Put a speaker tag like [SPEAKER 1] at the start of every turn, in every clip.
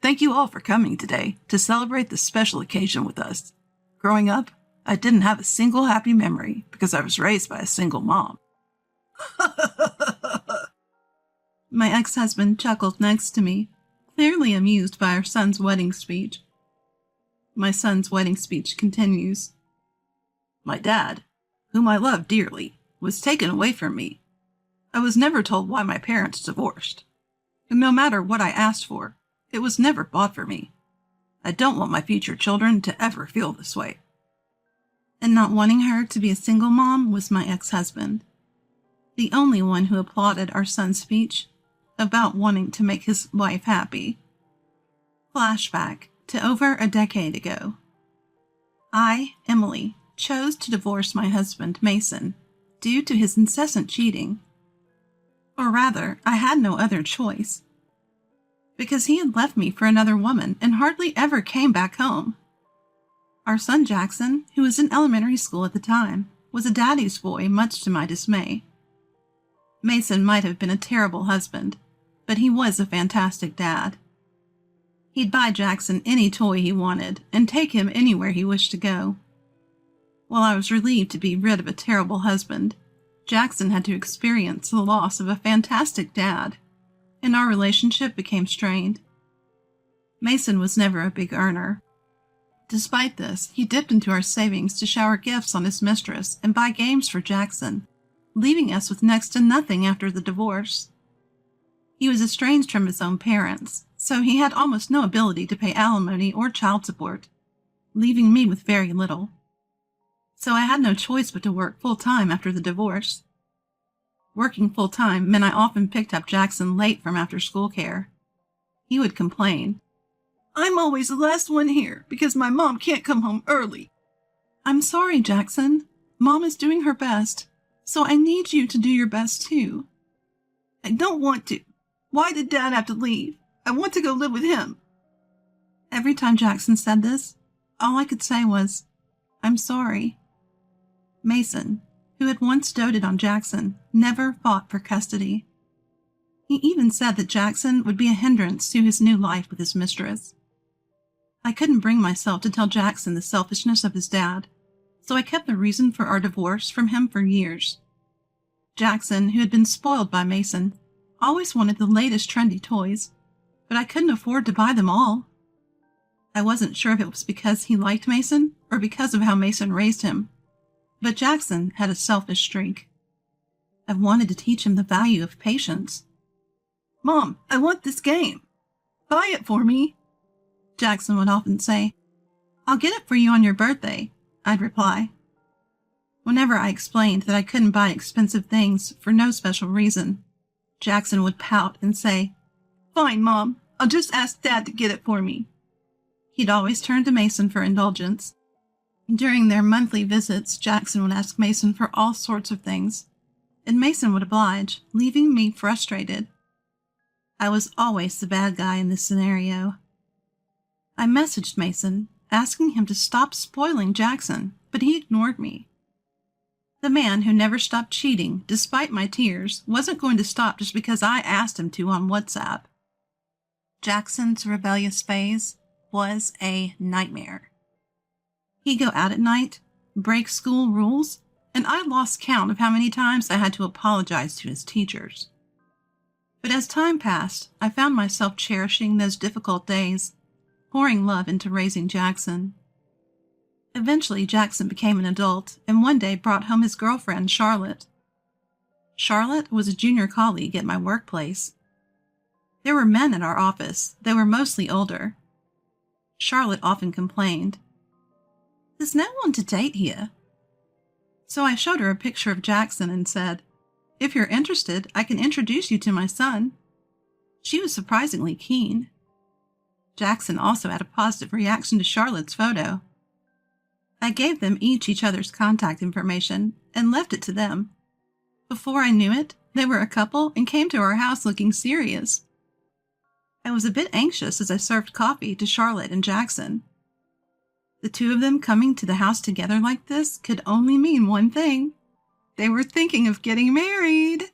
[SPEAKER 1] Thank you all for coming today to celebrate this special occasion with us. Growing up, I didn't have a single happy memory because I was raised by a single mom. My ex-husband chuckled next to me, clearly amused by our son's wedding speech. My son's wedding speech continues. My dad, whom I love dearly, was taken away from me. I was never told why my parents divorced. And no matter what I asked for, it was never bought for me. I don't want my future children to ever feel this way. And not wanting her to be a single mom was my ex-husband, the only one who applauded our son's speech about wanting to make his wife happy. Flashback to over a decade ago. I, Emily, chose to divorce my husband, Mason, due to his incessant cheating. Or rather, I had no other choice, because he had left me for another woman and hardly ever came back home. Our son Jackson, who was in elementary school at the time, was a daddy's boy, much to my dismay. Mason might have been a terrible husband, but he was a fantastic dad. He'd buy Jackson any toy he wanted and take him anywhere he wished to go. While I was relieved to be rid of a terrible husband, Jackson had to experience the loss of a fantastic dad, and our relationship became strained. Mason was never a big earner. Despite this, he dipped into our savings to shower gifts on his mistress and buy games for Jackson, leaving us with next to nothing after the divorce. He was estranged from his own parents, so he had almost no ability to pay alimony or child support, leaving me with very little. So I had no choice but to work full-time after the divorce. Working full-time meant I often picked up Jackson late from after-school care. He would complain, "I'm always the last one here because my mom can't come home early." "I'm sorry, Jackson. Mom is doing her best, so I need you to do your best too." "I don't want to. Why did Dad have to leave? I want to go live with him." Every time Jackson said this, all I could say was, "I'm sorry." Mason, who had once doted on Jackson, never fought for custody. He even said that Jackson would be a hindrance to his new life with his mistress. I couldn't bring myself to tell Jackson the selfishness of his dad, so I kept the reason for our divorce from him for years. Jackson, who had been spoiled by Mason, always wanted the latest trendy toys, but I couldn't afford to buy them all. I wasn't sure if it was because he liked Mason or because of how Mason raised him, but Jackson had a selfish streak. I wanted to teach him the value of patience. "Mom, I want this game. Buy it for me," Jackson would often say. "I'll get it for you on your birthday," I'd reply. Whenever I explained that I couldn't buy expensive things for no special reason, Jackson would pout and say, "Fine, Mom, I'll just ask Dad to get it for me." He'd always turn to Mason for indulgence. During their monthly visits, Jackson would ask Mason for all sorts of things, and Mason would oblige, leaving me frustrated. I was always the bad guy in this scenario. I messaged Mason, asking him to stop spoiling Jackson, but he ignored me. The man who never stopped cheating, despite my tears, wasn't going to stop just because I asked him to on WhatsApp. Jackson's rebellious phase was a nightmare. He'd go out at night, break school rules, and I lost count of how many times I had to apologize to his teachers. But as time passed, I found myself cherishing those difficult days, pouring love into raising Jackson. Eventually, Jackson became an adult and one day brought home his girlfriend, Charlotte. Charlotte was a junior colleague at my workplace. There were men at our office. They were mostly older. Charlotte often complained, "There's no one to date here." So I showed her a picture of Jackson and said, "If you're interested, I can introduce you to my son." She was surprisingly keen. Jackson also had a positive reaction to Charlotte's photo. I gave them each other's contact information and left it to them. Before I knew it, they were a couple and came to our house looking serious. I was a bit anxious as I served coffee to Charlotte and Jackson. The two of them coming to the house together like this could only mean one thing. They were thinking of getting married.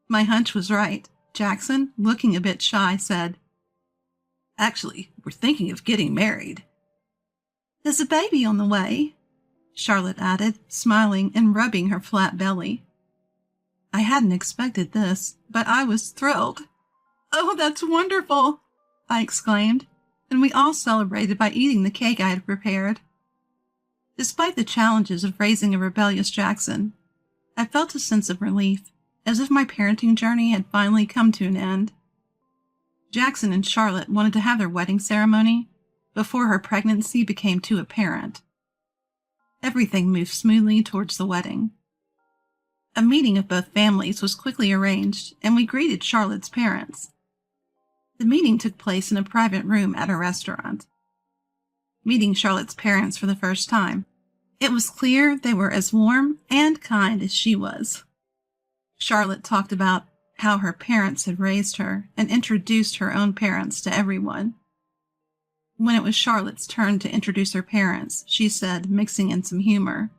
[SPEAKER 1] My hunch was right. Jackson, looking a bit shy, said, Actually, we're thinking of getting married. There's a baby on the way, Charlotte added, smiling and rubbing her flat belly. I hadn't expected this, but I was thrilled. Oh, that's wonderful, I exclaimed, and we all celebrated by eating the cake I had prepared. Despite the challenges of raising a rebellious Jackson, I felt a sense of relief, as if my parenting journey had finally come to an end. Jackson and Charlotte wanted to have their wedding ceremony before her pregnancy became too apparent. Everything moved smoothly towards the wedding. A meeting of both families was quickly arranged, and we greeted Charlotte's parents. The meeting took place in a private room at a restaurant. Meeting Charlotte's parents for the first time, it was clear they were as warm and kind as she was. Charlotte talked about how her parents had raised her and introduced her own parents to everyone. When it was Charlotte's turn to introduce her parents, she said, mixing in some humor,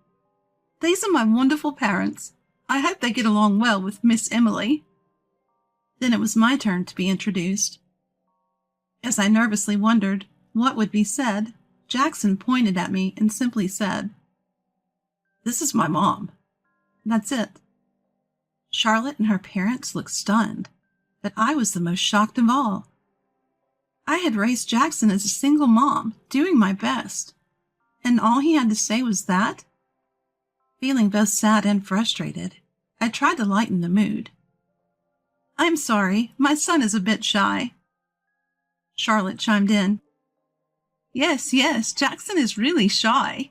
[SPEAKER 1] "These are my wonderful parents. I hope they get along well with Miss Emily." Then it was my turn to be introduced. As I nervously wondered what would be said, Jackson pointed at me and simply said, "This is my mom." That's it. Charlotte and her parents looked stunned, but I was the most shocked of all. I had raised Jackson as a single mom, doing my best, and all he had to say was that? Feeling both sad and frustrated, I tried to lighten the mood. "I'm sorry, my son is a bit shy." Charlotte chimed in. Yes, Jackson is really shy,"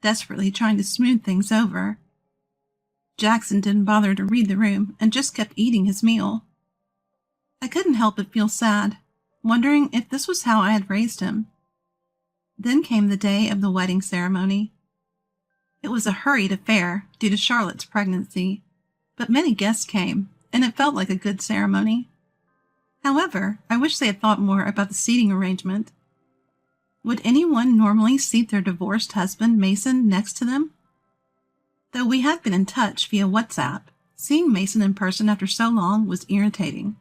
[SPEAKER 1] desperately trying to smooth things over. Jackson didn't bother to read the room and just kept eating his meal. I couldn't help but feel sad, wondering if this was how I had raised him. Then came the day of the wedding ceremony. It was a hurried affair due to Charlotte's pregnancy, but many guests came, and it felt like a good ceremony. However, I wish they had thought more about the seating arrangement. Would anyone normally seat their divorced husband, Mason, next to them? Though we had been in touch via WhatsApp, seeing Mason in person after so long was irritating.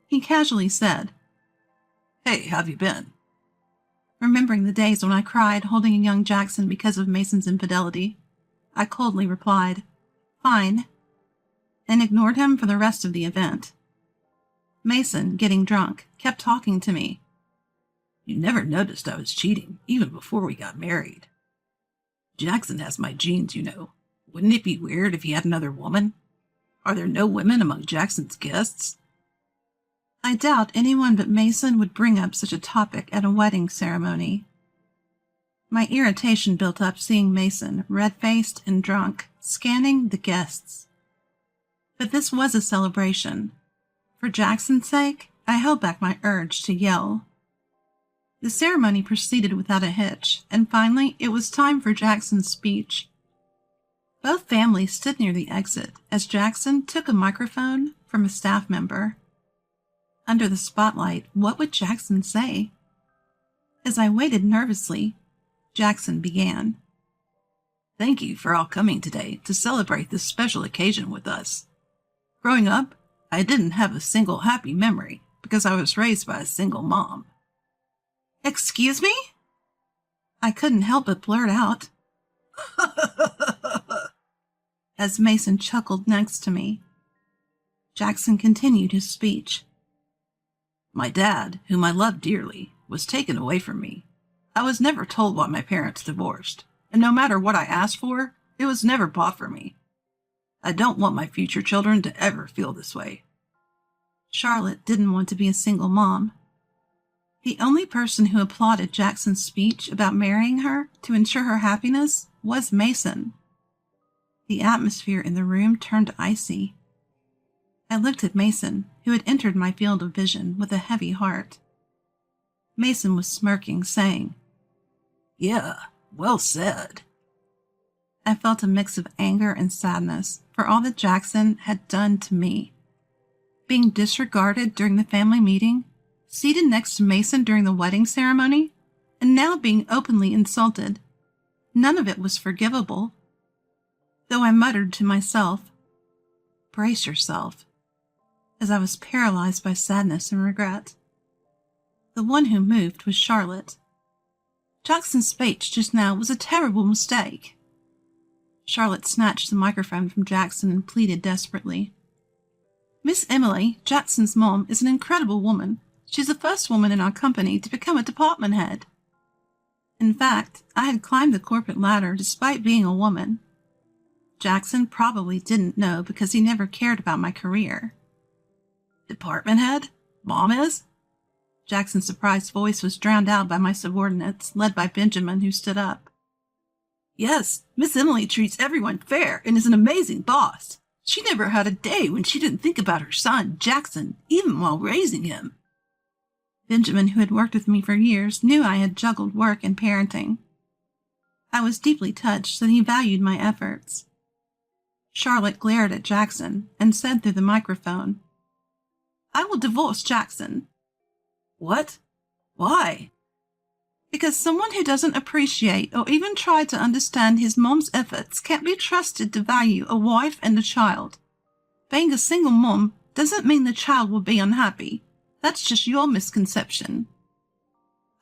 [SPEAKER 1] He casually said, "Hey, how've you been?" Remembering the days when I cried holding a young Jackson because of Mason's infidelity, I coldly replied, "Fine," and ignored him for the rest of the event. Mason, getting drunk, kept talking to me. "You never noticed I was cheating, even before we got married. Jackson has my genes, you know. Wouldn't it be weird if he had another woman? Are there no women among Jackson's guests?" I doubt anyone but Mason would bring up such a topic at a wedding ceremony. My irritation built up seeing Mason, red-faced and drunk, scanning the guests. But this was a celebration. For Jackson's sake, I held back my urge to yell. The ceremony proceeded without a hitch, and finally it was time for Jackson's speech. Both families stood near the exit as Jackson took a microphone from a staff member. Under the spotlight, what would Jackson say? As I waited nervously, Jackson began. "Thank you for all coming today to celebrate this special occasion with us. Growing up, I didn't have a single happy memory because I was raised by a single mom." "Excuse me?" I couldn't help but blurt out. As Mason chuckled next to me. Jackson continued his speech. "My dad, whom I loved dearly, was taken away from me. I was never told why my parents divorced, and no matter what I asked for, it was never bought for me. I don't want my future children to ever feel this way." Charlotte didn't want to be a single mom. The only person who applauded Jackson's speech about marrying her to ensure her happiness was Mason. The atmosphere in the room turned icy. I looked at Mason, who had entered my field of vision with a heavy heart. Mason was smirking, saying, "Yeah, well said." I felt a mix of anger and sadness for all that Jackson had done to me. Being disregarded during the family meeting, seated next to Mason during the wedding ceremony, and now being openly insulted. None of it was forgivable. Though I muttered to myself, "Brace yourself," as I was paralyzed by sadness and regret. The one who moved was Charlotte. Jackson's speech just now was a terrible mistake. Charlotte snatched the microphone from Jackson and pleaded desperately. Miss Emily, Jackson's mom, is an incredible woman. She's the first woman in our company to become a department head. In fact, I had climbed the corporate ladder despite being a woman. Jackson probably didn't know because he never cared about my career. Department head? Mom is? Jackson's surprised voice was drowned out by my subordinates, led by Benjamin, who stood up. Yes, Miss Emily treats everyone fair and is an amazing boss. She never had a day when she didn't think about her son, Jackson, even while raising him. Benjamin, who had worked with me for years, knew I had juggled work and parenting. I was deeply touched that he valued my efforts. Charlotte glared at Jackson and said through the microphone, I will divorce Jackson. What? Why? Because someone who doesn't appreciate or even try to understand his mom's efforts can't be trusted to value a wife and a child. Being a single mom doesn't mean the child will be unhappy. That's just your misconception.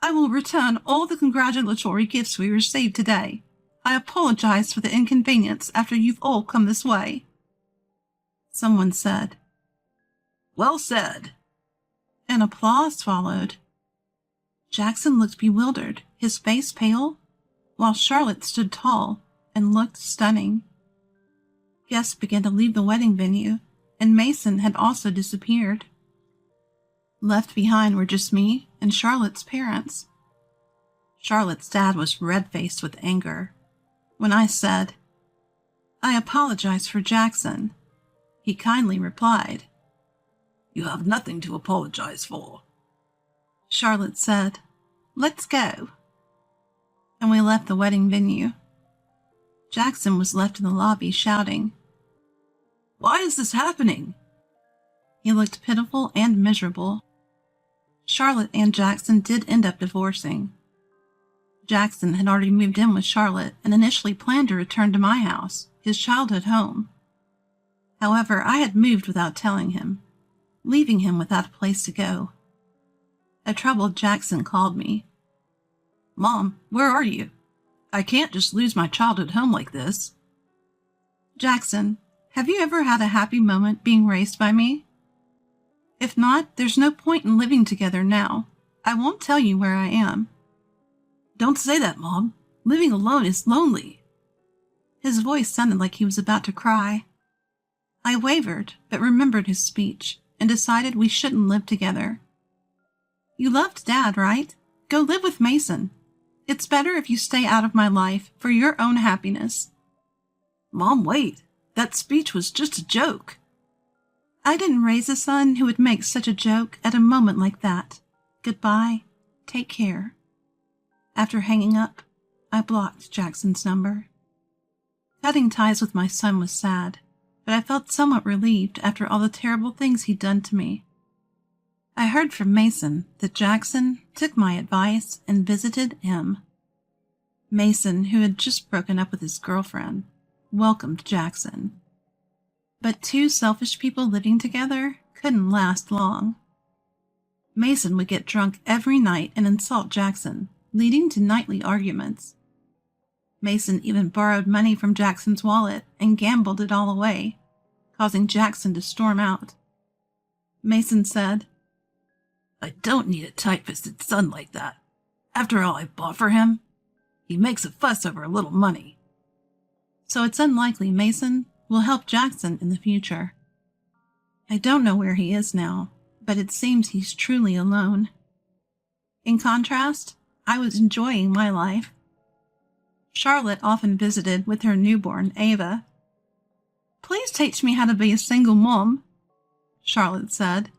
[SPEAKER 1] I will return all the congratulatory gifts we received today. I apologize for the inconvenience after you've all come this way. Someone said, Well said. And applause followed. Jackson looked bewildered, his face pale, while Charlotte stood tall and looked stunning. Guests began to leave the wedding venue, and Mason had also disappeared. Left behind were just me and Charlotte's parents. Charlotte's dad was red-faced with anger. When I said, I apologize for Jackson, he kindly replied, You have nothing to apologize for. Charlotte said, Let's go. And we left the wedding venue. Jackson was left in the lobby shouting, Why is this happening? He looked pitiful and miserable. Charlotte and Jackson did end up divorcing. Jackson had already moved in with Charlotte and initially planned to return to my house, his childhood home. However, I had moved without telling him, leaving him without a place to go. A troubled Jackson called me. Mom, where are you? I can't just lose my childhood home like this. Jackson, have you ever had a happy moment being raised by me? If not, there's no point in living together now. I won't tell you where I am. Don't say that, Mom. Living alone is lonely. His voice sounded like he was about to cry. I wavered, but remembered his speech and decided we shouldn't live together. You loved Dad, right? Go live with Mason. It's better if you stay out of my life for your own happiness. Mom, wait. That speech was just a joke. I didn't raise a son who would make such a joke at a moment like that. Goodbye. Take care. After hanging up, I blocked Jackson's number. Cutting ties with my son was sad, but I felt somewhat relieved after all the terrible things he'd done to me. I heard from Mason that Jackson took my advice and visited him. Mason, who had just broken up with his girlfriend, welcomed Jackson. But two selfish people living together couldn't last long. Mason would get drunk every night and insult Jackson, leading to nightly arguments. Mason even borrowed money from Jackson's wallet and gambled it all away, causing Jackson to storm out. Mason said, I don't need a tight-fisted son like that. After all I bought for him, he makes a fuss over a little money. So it's unlikely Mason will help Jackson in the future. I don't know where he is now, but it seems he's truly alone. In contrast, I was enjoying my life. Charlotte often visited with her newborn, Ava. Please teach me how to be a single mom, Charlotte said.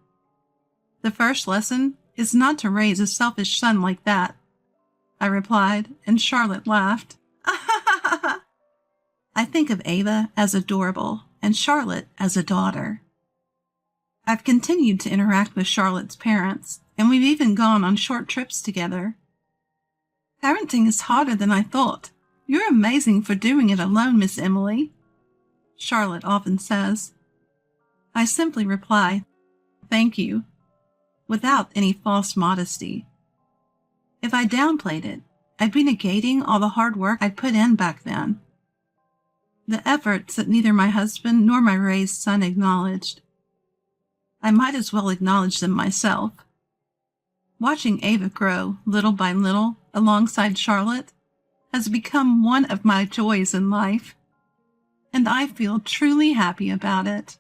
[SPEAKER 1] The first lesson is not to raise a selfish son like that, I replied, and Charlotte laughed. I think of Ava as adorable and Charlotte as a daughter. I've continued to interact with Charlotte's parents, and we've even gone on short trips together. Parenting is harder than I thought. You're amazing for doing it alone, Miss Emily, Charlotte often says. I simply reply, Thank you. without any false modesty. If I downplayed it, I'd be negating all the hard work I'd put in back then. The efforts that neither my husband nor my raised son acknowledged. I might as well acknowledge them myself. Watching Ava grow little by little alongside Charlotte has become one of my joys in life, and I feel truly happy about it.